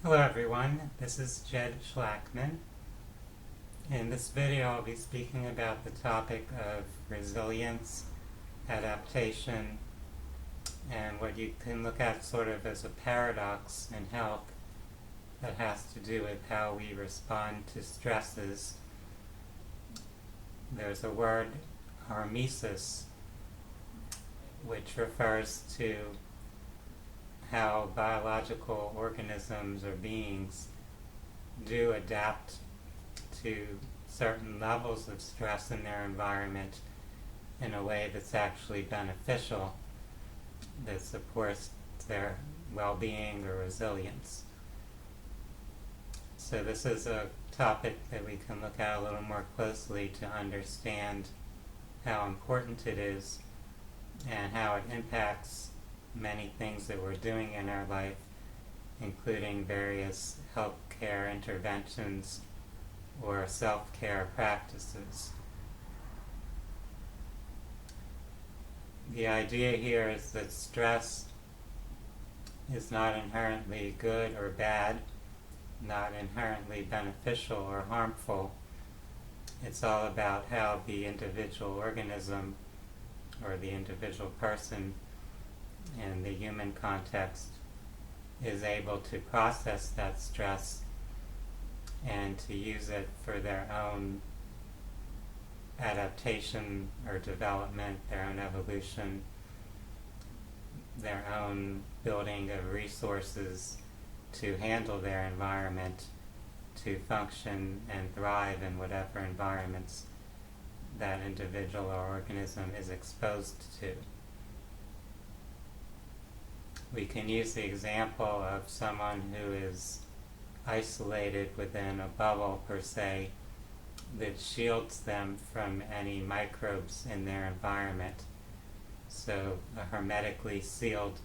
Hello everyone, this is Jed Schlackman. In this video I'll be speaking about the topic of resilience, adaptation, and what you can look at sort of as a paradox in health that has to do with how we respond to stresses. There's a word, hormesis, which refers to how biological organisms or beings do adapt to certain levels of stress in their environment in a way that's actually beneficial, that supports their well-being or resilience. So this is a topic that we can look at a little more closely to understand how important it is and how it impacts many things that we're doing in our life, including various healthcare interventions or self-care practices. The idea here is that stress is not inherently good or bad, not inherently beneficial or harmful. It's all about how the individual organism or the individual person in the human context is able to process that stress and to use it for their own adaptation or development, their own evolution, their own building of resources to handle their environment, to function and thrive in whatever environments that individual or organism is exposed to. We can use the example of someone who is isolated within a bubble per se that shields them from any microbes in their environment. So a hermetically sealed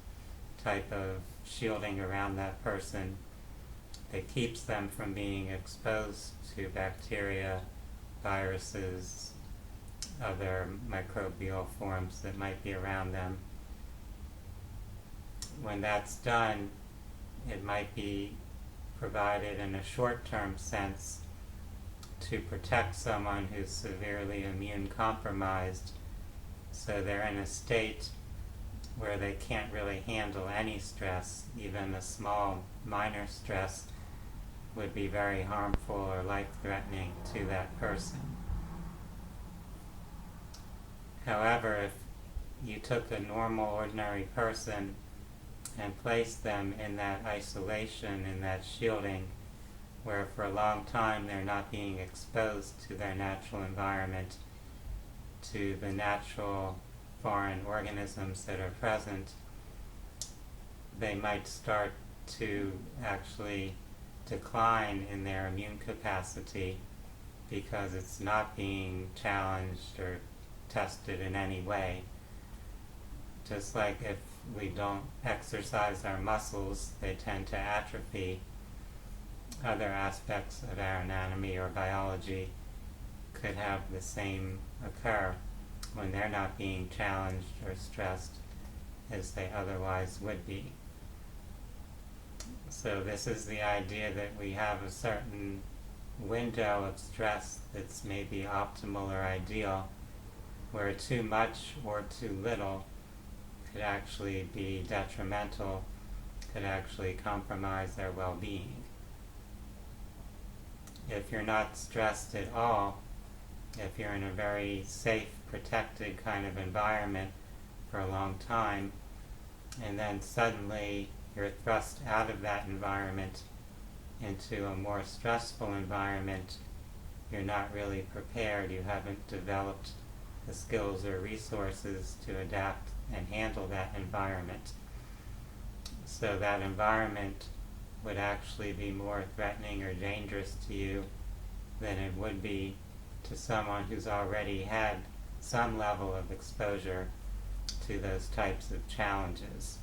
type of shielding around that person that keeps them from being exposed to bacteria, viruses, other microbial forms that might be around them. When that's done, it might be provided in a short-term sense to protect someone who's severely immune compromised, so they're in a state where they can't really handle any stress. Even a small, minor stress would be very harmful or life-threatening to that person. However, if you took a normal, ordinary person and place them in that isolation, in that shielding, where for a long time they're not being exposed to their natural environment, to the natural foreign organisms that are present, they might start to actually decline in their immune capacity because it's not being challenged or tested in any way. Just like if we don't exercise our muscles, they tend to atrophy. Other aspects of our anatomy or biology could have the same occur when they're not being challenged or stressed as they otherwise would be. So this is the idea that we have a certain window of stress that's maybe optimal or ideal, where too much or too little could actually be detrimental, could actually compromise their well-being. If you're not stressed at all, if you're in a very safe, protected kind of environment for a long time, and then suddenly you're thrust out of that environment into a more stressful environment, you're not really prepared, you haven't developed the skills or resources to adapt and handle that environment. So that environment would actually be more threatening or dangerous to you than it would be to someone who's already had some level of exposure to those types of challenges.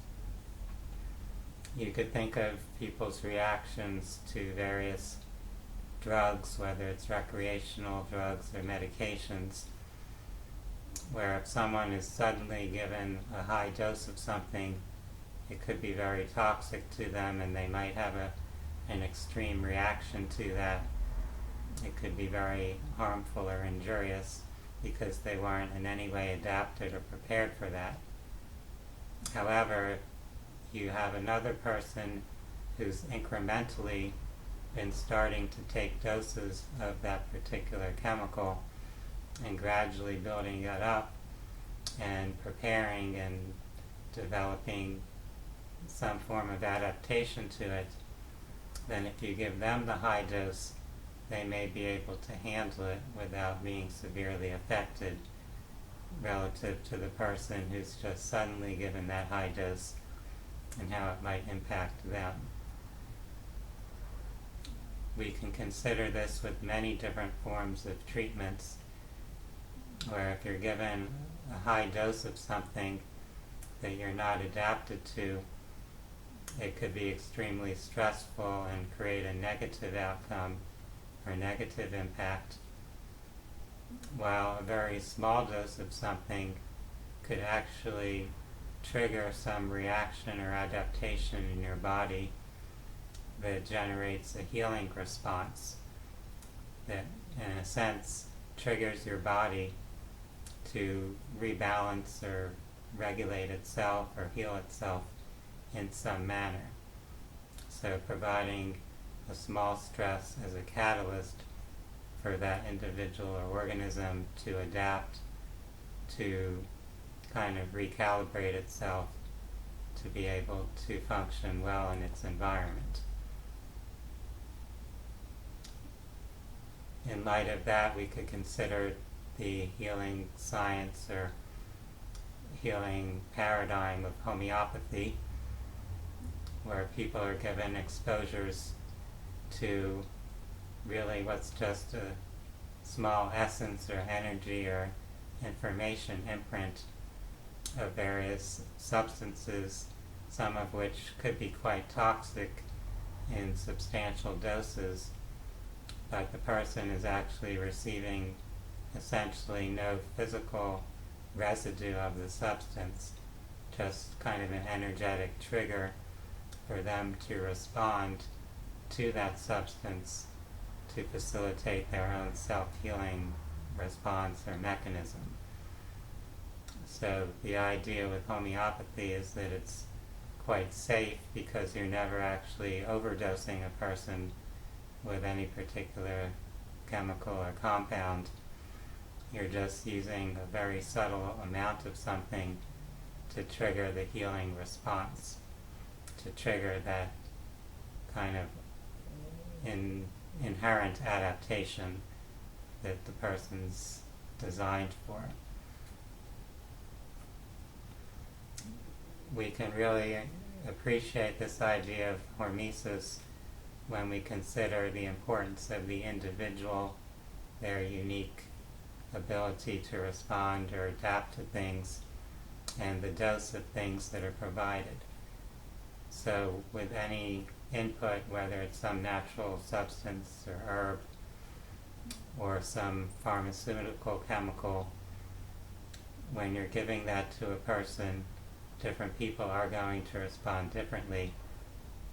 You could think of people's reactions to various drugs, whether it's recreational drugs or medications, where if someone is suddenly given a high dose of something, it could be very toxic to them and they might have an extreme reaction to that, it could be very harmful or injurious because they weren't in any way adapted or prepared for that. However, you have another person who's incrementally been starting to take doses of that particular chemical and gradually building it up and preparing and developing some form of adaptation to it, then if you give them the high dose, they may be able to handle it without being severely affected relative to the person who's just suddenly given that high dose and how it might impact them. We can consider this with many different forms of treatments, where if you're given a high dose of something that you're not adapted to, it could be extremely stressful and create a negative outcome or negative impact, while a very small dose of something could actually trigger some reaction or adaptation in your body that generates a healing response that, in a sense, triggers your body to rebalance or regulate itself or heal itself in some manner. So providing a small stress as a catalyst for that individual or organism to adapt, to kind of recalibrate itself to be able to function well in its environment. In light of that, we could consider the healing science or healing paradigm of homeopathy, where people are given exposures to really what's just a small essence or energy or information imprint of various substances, some of which could be quite toxic in substantial doses, but the person is actually receiving essentially no physical residue of the substance, just kind of an energetic trigger for them to respond to that substance to facilitate their own self-healing response or mechanism. So the idea with homeopathy is that it's quite safe because you're never actually overdosing a person with any particular chemical or compound. You're just using a very subtle amount of something to trigger the healing response, to trigger that kind of inherent adaptation that the person's designed for. We can really appreciate this idea of hormesis when we consider the importance of the individual, their unique ability to respond or adapt to things, and the dose of things that are provided. So with any input, whether it's some natural substance or herb or some pharmaceutical chemical, when you're giving that to a person, different people are going to respond differently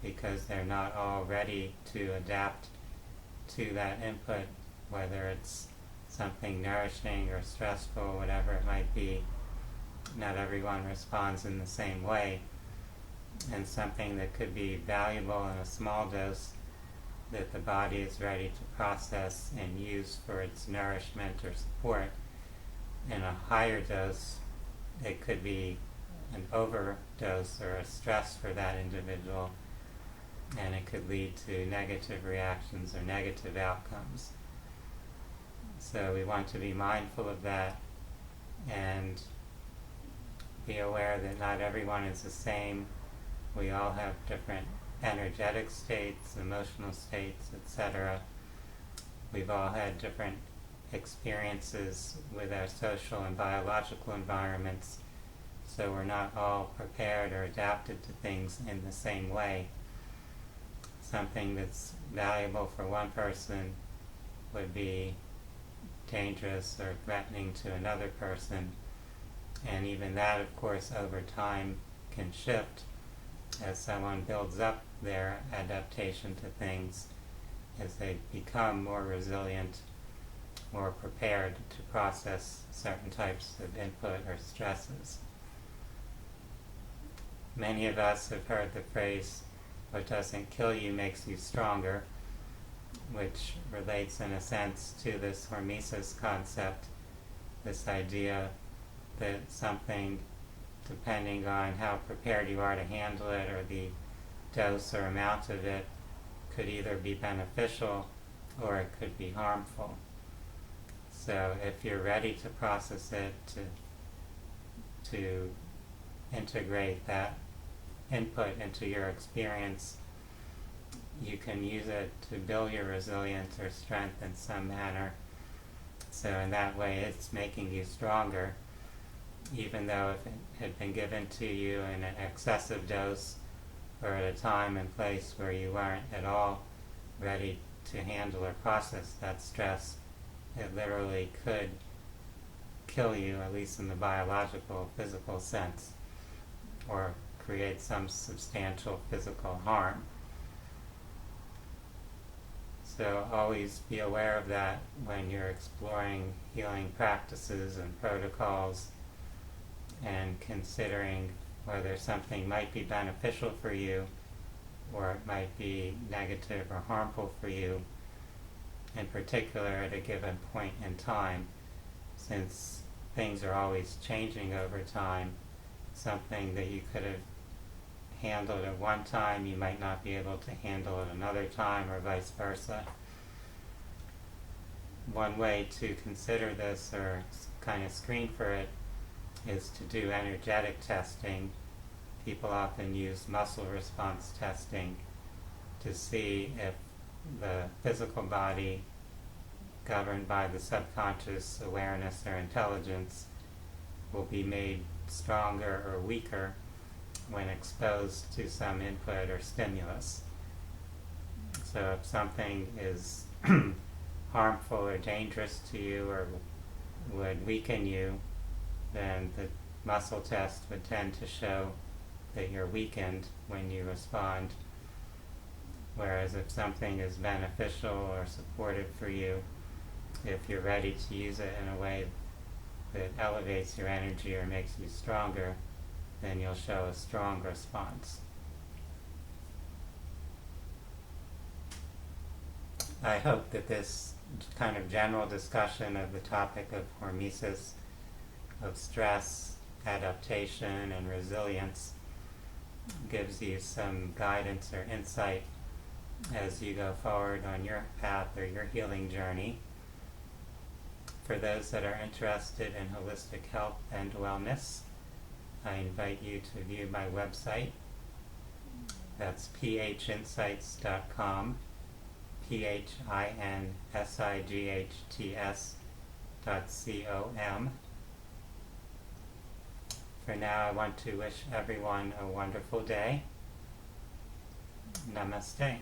because they're not all ready to adapt to that input, whether it's something nourishing or stressful, whatever it might be. Not everyone responds in the same way, and something that could be valuable in a small dose that the body is ready to process and use for its nourishment or support, in a higher dose, it could be an overdose or a stress for that individual, and it could lead to negative reactions or negative outcomes. So we want to be mindful of that and be aware that not everyone is the same. We all have different energetic states, emotional states, etc. We've all had different experiences with our social and biological environments, so we're not all prepared or adapted to things in the same way. Something that's valuable for one person would be dangerous or threatening to another person, and even that, of course, over time can shift as someone builds up their adaptation to things, as they become more resilient, more prepared to process certain types of input or stresses. Many of us have heard the phrase, "what doesn't kill you makes you stronger," which relates in a sense to this hormesis concept, this idea that something, depending on how prepared you are to handle it or the dose or amount of it, could either be beneficial or it could be harmful. So if you're ready to process it, to integrate that input into your experience, you can use it to build your resilience or strength in some manner. So in that way it's making you stronger, even though if it had been given to you in an excessive dose or at a time and place where you weren't at all ready to handle or process that stress, it literally could kill you, at least in the biological, physical sense, or create some substantial physical harm. So always be aware of that when you're exploring healing practices and protocols and considering whether something might be beneficial for you or it might be negative or harmful for you, in particular at a given point in time. Since things are always changing over time, something that you could have handled at one time you might not be able to handle at another time, or vice versa. One way to consider this, or kind of screen for it, is to do energetic testing. People often use muscle response testing to see if the physical body, governed by the subconscious awareness or intelligence, will be made stronger or weaker when exposed to some input or stimulus. So if something is harmful or dangerous to you or would weaken you, then the muscle test would tend to show that you're weakened when you respond. Whereas if something is beneficial or supportive for you, if you're ready to use it in a way that elevates your energy or makes you stronger, then you'll show a strong response. I hope that this kind of general discussion of the topic of hormesis, of stress, adaptation, and resilience gives you some guidance or insight as you go forward on your path or your healing journey. For those that are interested in holistic health and wellness, I invite you to view my website. That's phinsights.com, phinsights.com. For now, I want to wish everyone a wonderful day. Namaste.